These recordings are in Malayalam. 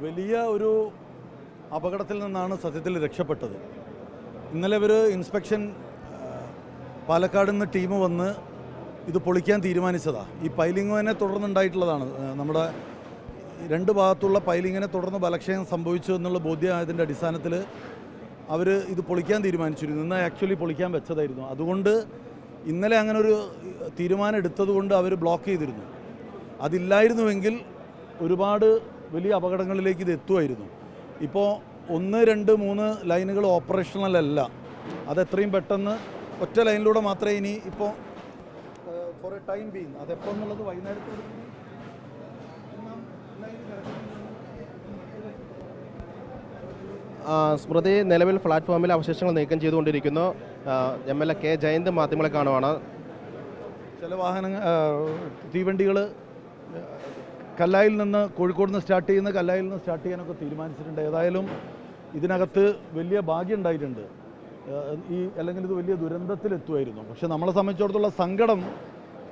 വലിയ ഒരു അപകടത്തിൽ നിന്നാണ് സത്യത്തിൽ രക്ഷപ്പെട്ടത്. ഇന്നലെ ഒരു ഇൻസ്പെക്ഷൻ പാലക്കാട് നിന്ന് ടീം വന്ന് ഇത് പൊളിക്കാൻ തീരുമാനിച്ചതാണ്. ഈ പൈലിങ്ങിനെ തുടർന്നുണ്ടായിട്ടുള്ളതാണ്. നമ്മുടെ രണ്ട് ഭാഗത്തുള്ള പൈലിങ്ങിനെ തുടർന്ന് ബലക്ഷയം സംഭവിച്ചു എന്നുള്ള ബോധ്യമായതിൻ്റെ അടിസ്ഥാനത്തിൽ അവർ ഇത് പൊളിക്കാൻ തീരുമാനിച്ചിരുന്നു. ഇന്ന് ആക്ച്വലി പൊളിക്കാൻ വെച്ചതായിരുന്നു. അതുകൊണ്ട് ഇന്നലെ അങ്ങനെ ഒരു തീരുമാനം എടുത്തതുകൊണ്ട് അവർ ബ്ലോക്ക് ചെയ്തിരുന്നു. അതില്ലായിരുന്നുവെങ്കിൽ ഒരുപാട് വലിയ അപകടങ്ങളിലേക്ക് ഇത് എത്തുമായിരുന്നു. ഇപ്പോൾ 1, 2, 3 ലൈനുകൾ ഓപ്പറേഷണൽ അല്ല. അതെത്രയും പെട്ടെന്ന് ഒറ്റ ലൈനിലൂടെ മാത്രമേ ഇനി ഇപ്പോൾ ഫോർ എ ടൈം ബീങ് അതെപ്പോൾ എന്നുള്ളത് വൈകുന്നേരത്തോട് സ്മൃതി നിലവിൽ പ്ലാറ്റ്ഫോമിൽ അവശേഷങ്ങൾ നീക്കം ചെയ്തുകൊണ്ടിരിക്കുന്നു. MLA കെ ജയന്ത് മാധ്യമങ്ങളെ കാണുവാണ്. ചില വാഹനങ്ങൾ തീവണ്ടികൾ കല്ലായിൽ നിന്ന് കോഴിക്കോട് നിന്ന് സ്റ്റാർട്ട് ചെയ്യുന്ന കല്ലായിൽ നിന്ന് സ്റ്റാർട്ട് ചെയ്യാനൊക്കെ തീരുമാനിച്ചിട്ടുണ്ട്. ഏതായാലും ഇതിനകത്ത് വലിയ ഭാഗ്യം ഉണ്ടായിട്ടുണ്ട്. അല്ലെങ്കിൽ ഇത് വലിയ ദുരന്തത്തിലെത്തുമായിരുന്നു. പക്ഷെ നമ്മളെ സംബന്ധിച്ചിടത്തോളം സങ്കടം,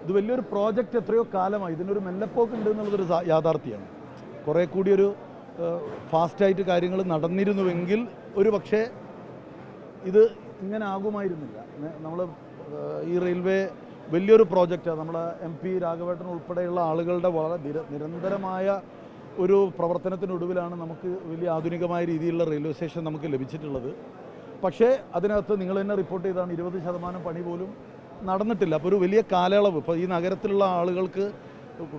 ഇത് വലിയൊരു പ്രോജക്റ്റ് എത്രയോ കാലമായി, ഇതിനൊരു മെല്ലപ്പോക്ക് ഉണ്ട് എന്നുള്ളതൊരു യാഥാർത്ഥ്യമാണ്. കുറേ കൂടിയൊരു ഫാസ്റ്റായിട്ട് കാര്യങ്ങൾ നടന്നിരുന്നുവെങ്കിൽ ഒരു പക്ഷേ ഇത് ഇങ്ങനെ ആകുമായിരുന്നില്ല. നമ്മൾ ഈ റെയിൽവേ വലിയൊരു പ്രോജക്റ്റാണ്. നമ്മളെ MP രാഘവേട്ടൻ ഉൾപ്പെടെയുള്ള ആളുകളുടെ വളരെ നിരന്തരമായ ഒരു പ്രവർത്തനത്തിനൊടുവിലാണ് നമുക്ക് വലിയ ആധുനികമായ രീതിയിലുള്ള റെയിൽവേ സ്റ്റേഷൻ നമുക്ക് ലഭിച്ചിട്ടുള്ളത്. പക്ഷേ അതിനകത്ത് നിങ്ങൾ തന്നെ റിപ്പോർട്ട് ചെയ്താണ് 20% പണി പോലും നടന്നിട്ടില്ല. അപ്പോൾ ഒരു വലിയ കാലയളവ് ഇപ്പോൾ ഈ നഗരത്തിലുള്ള ആളുകൾക്ക്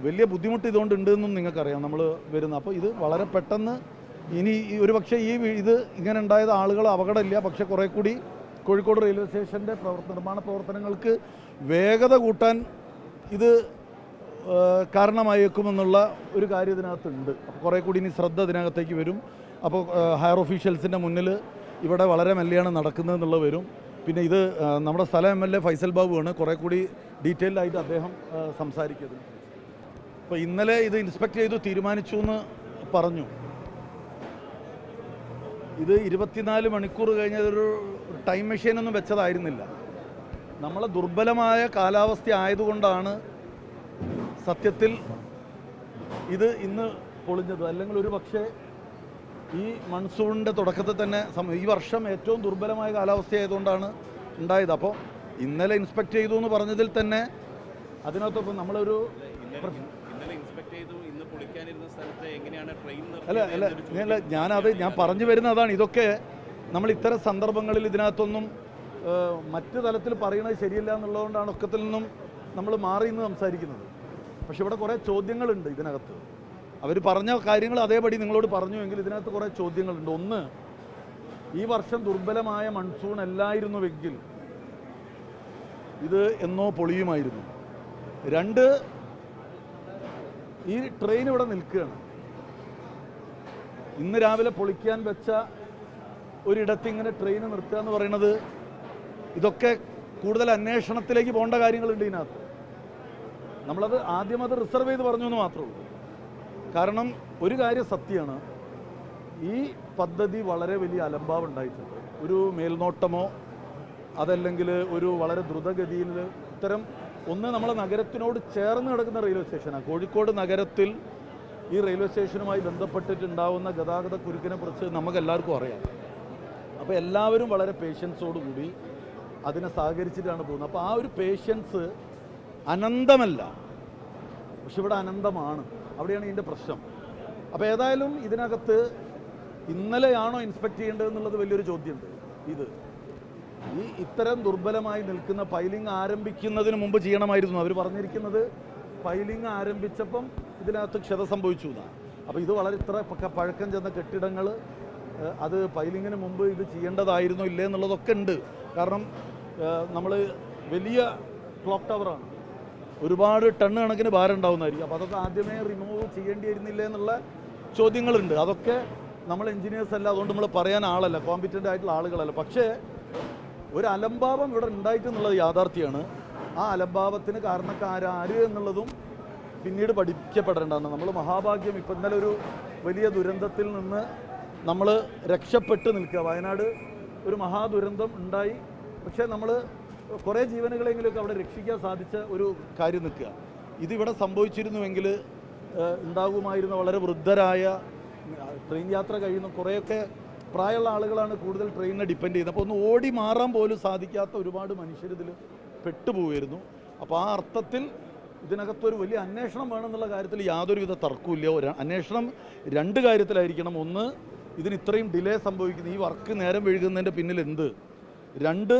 വലിയ ബുദ്ധിമുട്ട് ഇതുകൊണ്ടുണ്ടെന്നും നിങ്ങൾക്കറിയാം നമ്മൾ വരുന്നത്. അപ്പോൾ ഇത് വളരെ പെട്ടെന്ന് ഇനി ഒരു പക്ഷേ ഇത് ഇങ്ങനെ ഉണ്ടായത് ആളുകൾ അപകടമില്ല, പക്ഷേ കുറേ കൂടി കോഴിക്കോട് റെയിൽവേ സ്റ്റേഷൻ്റെ നിർമ്മാണ പ്രവർത്തനങ്ങൾക്ക് വേഗത കൂട്ടാൻ ഇത് കാരണമായേക്കുമെന്നുള്ള ഒരു കാര്യം ഇതിനകത്തുണ്ട്. അപ്പോൾ കുറേ കൂടി ഇനി ശ്രദ്ധ ഇതിനകത്തേക്ക് വരും. അപ്പോൾ ഹയർ ഒഫീഷ്യൽസിൻ്റെ മുന്നിൽ ഇവിടെ വളരെ മെല്ലെയാണ് നടക്കുന്നതെന്നുള്ളത് വരും. പിന്നെ ഇത് നമ്മുടെ സ്ഥലം MLA ഫൈസൽ ബാബുവാണ് കുറേ കൂടി ഡീറ്റെയിൽഡ് ആയിട്ട് അദ്ദേഹം സംസാരിക്കുന്നത്. അപ്പോൾ ഇന്നലെ ഇത് ഇൻസ്പെക്ട് ചെയ്തു തീരുമാനിച്ചു എന്ന് പറഞ്ഞു. ഇത് 24 മണിക്കൂർ കഴിഞ്ഞതൊരു ടൈം മെഷീനൊന്നും വെച്ചതായിരുന്നില്ല. നമ്മളെ ദുർബലമായ കാലാവസ്ഥ ആയതുകൊണ്ടാണ് സത്യത്തിൽ ഇത് ഇന്ന് പൊളിഞ്ഞത്. അല്ലെങ്കിൽ ഒരു പക്ഷേ ഈ മൺസൂണിൻ്റെ തുടക്കത്തിൽ തന്നെ ഈ വർഷം ഏറ്റവും ദുർബലമായ കാലാവസ്ഥ ആയതുകൊണ്ടാണ് ഉണ്ടായത്. അപ്പോൾ ഇന്നലെ ഇൻസ്പെക്ട് ചെയ്തു എന്ന് പറഞ്ഞതിൽ തന്നെ അതിനകത്തൊപ്പം നമ്മളൊരു ഞാൻ പറഞ്ഞു വരുന്ന അതാണ്. ഇതൊക്കെ നമ്മൾ ഇത്തരം സന്ദർഭങ്ങളിൽ ഇതിനകത്തൊന്നും മറ്റു തലത്തിൽ പറയുന്നത് ശരിയല്ല എന്നുള്ളതുകൊണ്ടാണ് ഒക്കത്തിൽ നിന്നും നമ്മൾ മാറി നിന്ന് സംസാരിക്കുന്നത്. പക്ഷെ ഇവിടെ കുറേ ചോദ്യങ്ങളുണ്ട് ഇതിനകത്ത്. അവർ പറഞ്ഞ കാര്യങ്ങൾ അതേപടി നിങ്ങളോട് പറഞ്ഞുവെങ്കിൽ ഇതിനകത്ത് കുറേ ചോദ്യങ്ങളുണ്ട്. ഒന്ന്, ഈ വർഷം ദുർബലമായ മൺസൂൺ അല്ലായിരുന്നുവെങ്കിൽ ഇത് എന്നോ പൊളിയുമായിരുന്നു. 2, ഈ ട്രെയിൻ ഇവിടെ നിൽക്കുകയാണ്. ഇന്ന് രാവിലെ പൊളിക്കാൻ വെച്ച ഒരിടത്ത് ഇങ്ങനെ ട്രെയിൻ നിർത്തുക എന്ന് പറയുന്നത്, ഇതൊക്കെ കൂടുതൽ അന്വേഷണത്തിലേക്ക് പോകേണ്ട കാര്യങ്ങളുണ്ട് ഇതിനകത്ത്. നമ്മളത് ആദ്യം അത് റിസർവ് ചെയ്ത് പറഞ്ഞു എന്ന് മാത്രമേ ഉള്ളൂ. കാരണം ഒരു കാര്യം സത്യമാണ്, ഈ പദ്ധതി വളരെ വലിയ അലംഭാവം ഉണ്ടായിട്ടുണ്ട്. ഒരു മേൽനോട്ടമോ അതല്ലെങ്കിൽ ഒരു വളരെ ദ്രുതഗതിയിൽ ഇത്തരം ഒന്ന് നമ്മളെ നഗരത്തിനോട് ചേർന്ന് കിടക്കുന്ന റെയിൽവേ സ്റ്റേഷനാണ്. കോഴിക്കോട് നഗരത്തിൽ ഈ റെയിൽവേ സ്റ്റേഷനുമായി ബന്ധപ്പെട്ടിട്ടുണ്ടാവുന്ന ഗതാഗത കുരുക്കിനെ കുറിച്ച് നമുക്കെല്ലാവർക്കും അറിയാം. അപ്പോൾ എല്ലാവരും വളരെ പേഷ്യൻസോടുകൂടി അതിനെ സഹകരിച്ചിട്ടാണ് പോകുന്നത്. അപ്പോൾ ആ ഒരു പേഷ്യൻസ് അനന്തമല്ല, പക്ഷെ ഇവിടെ അനന്തമാണ്. അവിടെയാണ് ഇതിൻ്റെ പ്രശ്നം. അപ്പോൾ ഏതായാലും ഇതിനകത്ത് ഇന്നലെയാണോ ഇൻസ്പെക്ട് ചെയ്യേണ്ടതെന്നുള്ളത് വലിയൊരു ചോദ്യമുണ്ട്. ഈ ഇത്തരം ദുർബലമായി നിൽക്കുന്ന പൈലിംഗ് ആരംഭിക്കുന്നതിന് മുമ്പ് ചെയ്യണമായിരുന്നു. അവർ പറഞ്ഞിരിക്കുന്നത് പൈലിംഗ് ആരംഭിച്ചപ്പം ഇതിനകത്ത് ക്ഷത സംഭവിച്ചു എന്നാണ്. അപ്പോൾ ഇത് വളരെ ഇത്ര പഴക്കം ചെന്ന കെട്ടിടങ്ങൾ അത് പൈലിങ്ങിന് മുമ്പ് ഇത് ചെയ്യേണ്ടതായിരുന്നോ ഇല്ലേ എന്നുള്ളതൊക്കെ ഉണ്ട്. കാരണം നമ്മൾ വലിയ ക്ലോക്ക് ടവറാണ്, ഒരുപാട് ടണ്ണ് കണക്കിന് ഭാരം ഉണ്ടാവുന്നതായിരിക്കും. അപ്പോൾ അതൊക്കെ ആദ്യമേ റിമൂവ് ചെയ്യേണ്ടിയിരുന്നില്ലേ എന്നുള്ള ചോദ്യങ്ങളുണ്ട്. അതൊക്കെ നമ്മൾ എൻജിനീയേഴ്സ് അല്ല, അതുകൊണ്ട് നമ്മൾ പറയാൻ ആളല്ല, കോമ്പിറ്റൻ്റ് ആയിട്ടുള്ള ആളുകളല്ല. പക്ഷേ ഒരു അലംഭാവം ഇവിടെ ഉണ്ടായിട്ടെന്നുള്ളത് യാഥാർത്ഥ്യമാണ്. ആ അലംഭാവത്തിന് കാരണക്കാരാര് എന്നുള്ളതും പിന്നീട് പഠിക്കപ്പെടേണ്ടതാണ്. നമ്മൾ മഹാഭാഗ്യം ഇപ്പം ഇന്നലെ ഒരു വലിയ ദുരന്തത്തിൽ നിന്ന് നമ്മൾ രക്ഷപ്പെട്ട് നിൽക്കുക. വയനാട് ഒരു മഹാദുരന്തം ഉണ്ടായി, പക്ഷേ നമ്മൾ കുറേ ജീവനുകളെങ്കിലുമൊക്കെ അവിടെ രക്ഷിക്കാൻ സാധിച്ച ഒരു കാര്യം നിൽക്കുക. ഇതിവിടെ സംഭവിച്ചിരുന്നുവെങ്കിൽ ഉണ്ടാകുമായിരുന്ന വളരെ വൃദ്ധരായ ട്രെയിൻ യാത്ര കഴിയുന്ന കുറേയൊക്കെ പ്രായമുള്ള ആളുകളാണ് കൂടുതൽ ട്രെയിനിനെ ഡിപ്പെൻഡ് ചെയ്യുന്നത്. അപ്പോൾ ഒന്ന് ഓടി മാറാൻ പോലും സാധിക്കാത്ത ഒരുപാട് മനുഷ്യരിതിൽ പെട്ടുപോയിരുന്നു. അപ്പോൾ ആ അർത്ഥത്തിൽ ഇതിനകത്തൊരു വലിയ അന്വേഷണം വേണമെന്നുള്ള കാര്യത്തിൽ യാതൊരുവിധ തർക്കമില്ല. അന്വേഷണം രണ്ട് കാര്യത്തിലായിരിക്കണം. ഒന്ന്, ഇതിന് ഇത്രയും ഡിലേ സംഭവിക്കുന്നത്, ഈ വർക്ക് നേരം വൈകുന്നതിൻ്റെ പിന്നിൽ എന്ത്. രണ്ട്,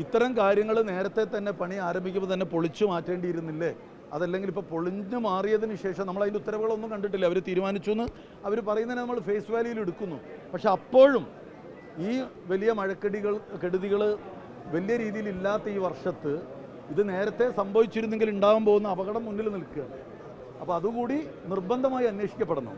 ഇത്തരം കാര്യങ്ങൾ നേരത്തെ തന്നെ പണി ആരംഭിക്കുമ്പോൾ തന്നെ പൊളിച്ചു മാറ്റേണ്ടിയിരുന്നില്ലേ. അതല്ലെങ്കിൽ ഇപ്പോൾ പൊളിഞ്ഞു മാറിയതിന് ശേഷം നമ്മൾ അതിൻ്റെ ഉത്തരവുകളൊന്നും കണ്ടിട്ടില്ല. അവർ തീരുമാനിച്ചു എന്ന് അവർ പറയുന്നതിനെ നമ്മൾ ഫേസ് വാല്യൂയിൽ എടുക്കുന്നു. പക്ഷെ അപ്പോഴും ഈ വലിയ കെടുതികൾ വലിയ രീതിയിൽ ഇല്ലാത്ത ഈ വർഷത്ത് ഇത് നേരത്തെ സംഭവിച്ചിരുന്നെങ്കിൽ ഉണ്ടാകാൻ പോകുന്ന അപകടം മുന്നിൽ നിൽക്കുകയാണ്. അപ്പോൾ അതുകൂടി നിർബന്ധമായി അന്വേഷിക്കപ്പെടണം.